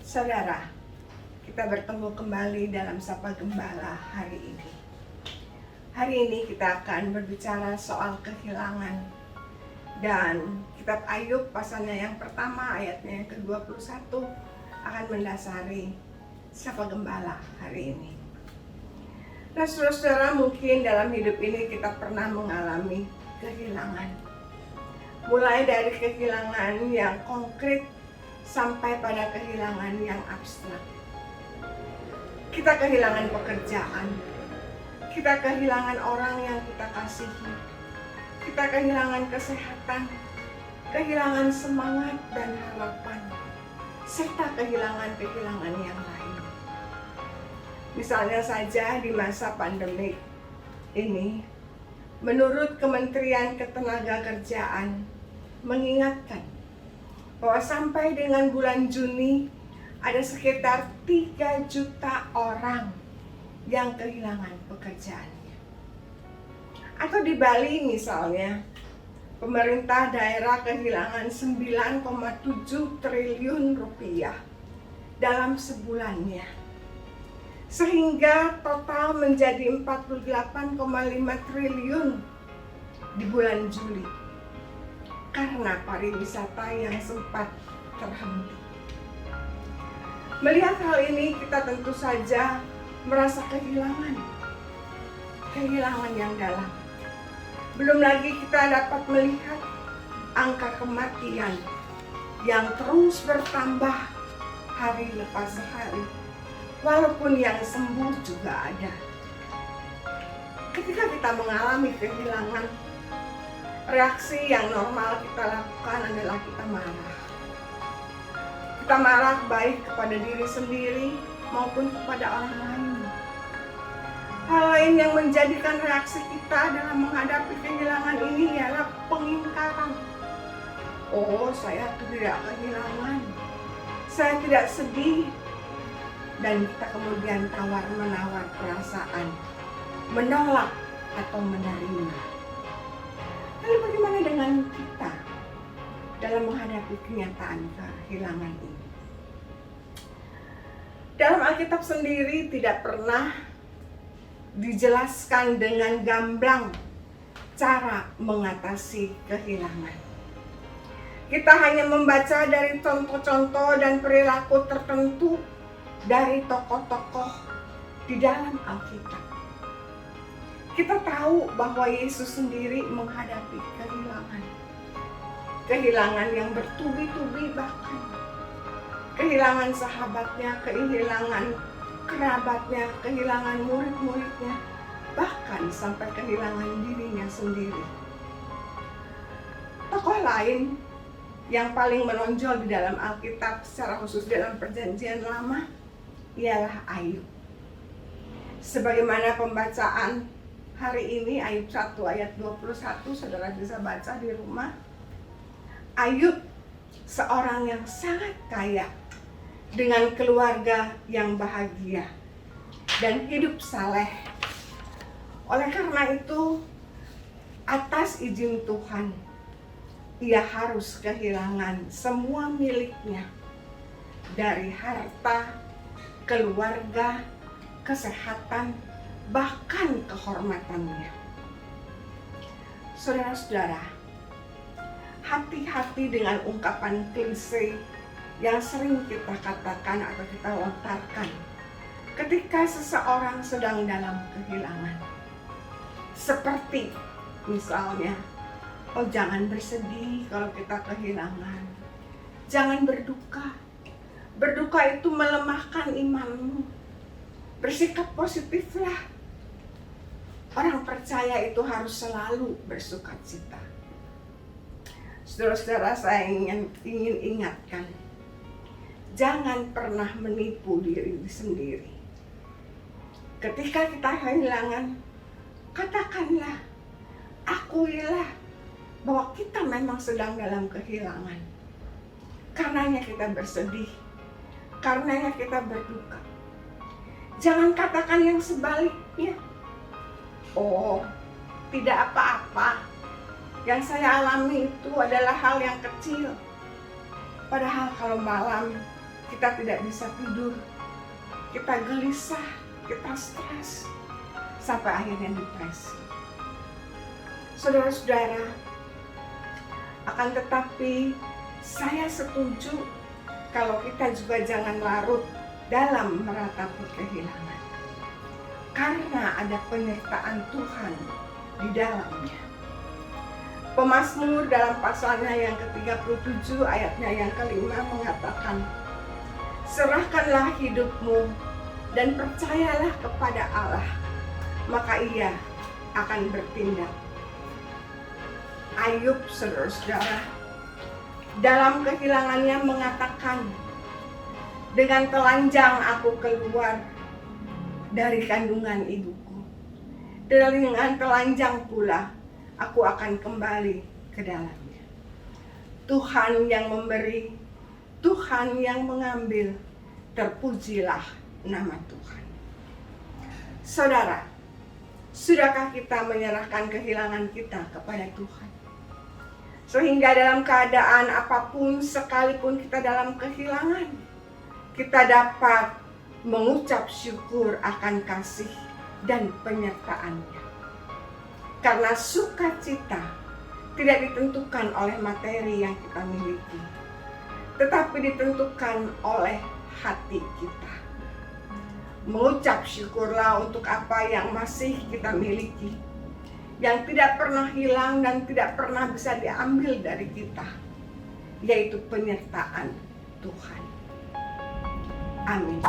Saudara, kita bertemu kembali dalam Sapa Gembala hari ini. Hari ini kita akan berbicara soal kehilangan. Dan kitab Ayub pasalnya yang pertama ayatnya yang ke-21 akan mendasari Sapa Gembala hari ini. Nah, saudara-saudara, mungkin dalam hidup ini kita pernah mengalami kehilangan. Mulai dari kehilangan yang konkret sampai pada kehilangan yang abstrak. Kita kehilangan pekerjaan, kita kehilangan orang yang kita kasihi, kita kehilangan kesehatan, kehilangan semangat dan harapan, serta kehilangan-kehilangan yang lain. Misalnya saja di masa pandemik ini, menurut Kementerian Ketenagakerjaan mengingatkan bahwa sampai dengan bulan Juni ada sekitar 3 juta orang yang kehilangan pekerjaannya. Atau di Bali misalnya, pemerintah daerah kehilangan 9,7 triliun rupiah dalam sebulannya. Sehingga total menjadi 48,5 triliun di bulan Juli. Karena pariwisata yang sempat terhenti. Melihat hal ini, kita tentu saja merasa kehilangan yang dalam. Belum lagi kita dapat melihat angka kematian yang terus bertambah hari lepas hari, walaupun yang sembuh juga ada. Ketika kita mengalami kehilangan, reaksi yang normal kita lakukan adalah kita marah. Kita marah baik kepada diri sendiri maupun kepada orang lain. Hal lain yang menjadikan reaksi kita dalam menghadapi kehilangan ini ialah pengingkaran. Oh, saya tidak kehilangan. Saya tidak sedih. Dan kita kemudian tawar-menawar perasaan, menolak atau menerima. Lalu bagaimana dengan kita dalam menghadapi kenyataan kehilangan ini? Dalam Alkitab sendiri tidak pernah dijelaskan dengan gamblang cara mengatasi kehilangan. Kita hanya membaca dari contoh-contoh dan perilaku tertentu dari tokoh-tokoh di dalam Alkitab. Kita tahu bahwa Yesus sendiri menghadapi kehilangan. Kehilangan yang bertubi-tubi bahkan. Kehilangan sahabatnya, kehilangan kerabatnya, kehilangan murid-muridnya, bahkan sampai kehilangan dirinya sendiri. Tokoh lain yang paling menonjol di dalam Alkitab, secara khusus dalam Perjanjian Lama, ialah Ayub. Sebagaimana pembacaan hari ini, Ayub 1 ayat 21, saudara bisa baca di rumah. Ayub seorang yang sangat kaya, dengan keluarga yang bahagia, dan hidup saleh. Oleh karena itu, atas izin Tuhan, ia harus kehilangan semua miliknya, dari harta, keluarga, kesehatan, bahkan kehormatannya. Saudara-saudara, hati-hati dengan ungkapan klise yang sering kita katakan atau kita lontarkan ketika seseorang sedang dalam kehilangan. Seperti misalnya, oh jangan bersedih kalau kita kehilangan, jangan berduka. Berduka itu melemahkan imanmu. Bersikap positiflah. Orang percaya itu harus selalu bersukacita. Saudara-saudara, saya ingin ingatkan, jangan pernah menipu diri sendiri. Ketika kita kehilangan, katakanlah, akuilah bahwa kita memang sedang dalam kehilangan. Karenanya kita bersedih, karenanya kita berduka. Jangan katakan yang sebaliknya. Oh, tidak apa-apa. Yang saya alami itu adalah hal yang kecil. Padahal kalau malam kita tidak bisa tidur, kita gelisah, kita stres, sampai akhirnya depresi. Saudara-saudara, akan tetapi saya setuju kalau kita juga jangan larut dalam meratapi kehilangan, karena ada penyertaan Tuhan di dalamnya. Pemazmur dalam pasalnya yang ke-37 ayatnya yang ke-5 mengatakan, serahkanlah hidupmu dan percayalah kepada Allah, maka Ia akan bertindak. Ayub, saudara-saudara, dalam kehilangannya mengatakan, dengan telanjang aku keluar dari kandungan ibuku, dengan telanjang pula aku akan kembali ke dalamnya. Tuhan yang memberi, Tuhan yang mengambil, terpujilah nama Tuhan. Saudara, sudahkah kita menyerahkan kehilangan kita kepada Tuhan? Sehingga dalam keadaan apapun, sekalipun kita dalam kehilangan, kita dapat mengucap syukur akan kasih dan penyertaan-Nya. Karena sukacita tidak ditentukan oleh materi yang kita miliki, tetapi ditentukan oleh hati kita. Mengucap syukurlah untuk apa yang masih kita miliki, yang tidak pernah hilang dan tidak pernah bisa diambil dari kita, yaitu penyertaan Tuhan. Amin.